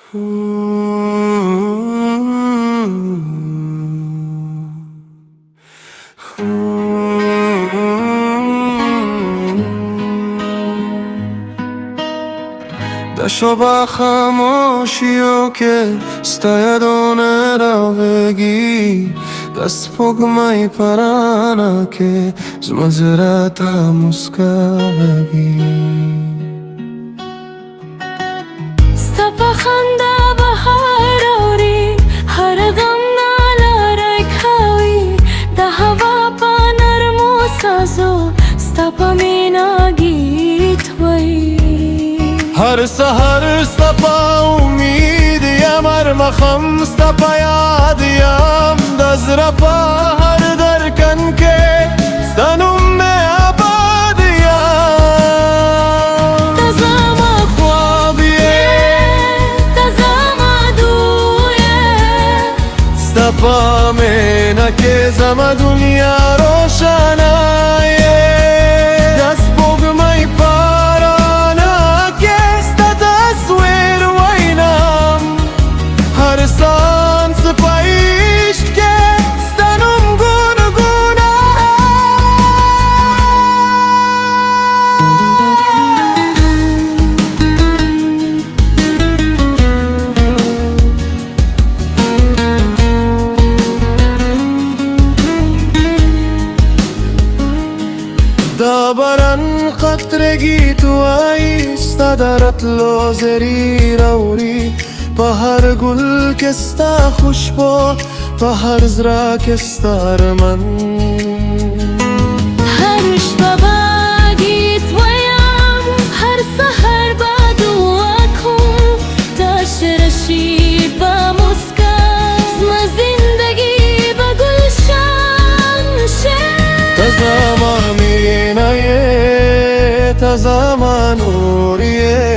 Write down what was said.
دشو با خاموشیو که ستایدونه را بگی دست پگمای پرانا که زمزراتا مسکا بگی ستا خنده بهار آوری هر غم نالارای کاوی ده هوا پا نرمو سازو ستا پا مینا گیت وی هر سحر ستا پا امیدیم هر مخم ستا پا یادیم دزر پا هر درکن که سنم آبادیم تزاما خوابیه تزاما دویه ستا پا مینا که زما دنیا روشنایه دست پگمای پرانا که ستا تصویر وینم هر سانس پایشت که ستنم گونگونه دابرن قطرگی تو ایستا درت لوزری روری پا هر گل کستا خوشبو پا هر زرا کستا رمن هر شبا گیت ویم هر سحر با دعا کن تا شرشی با مسکا زما زندگی با گلشن شه تزاما مینایه تزاما نوریه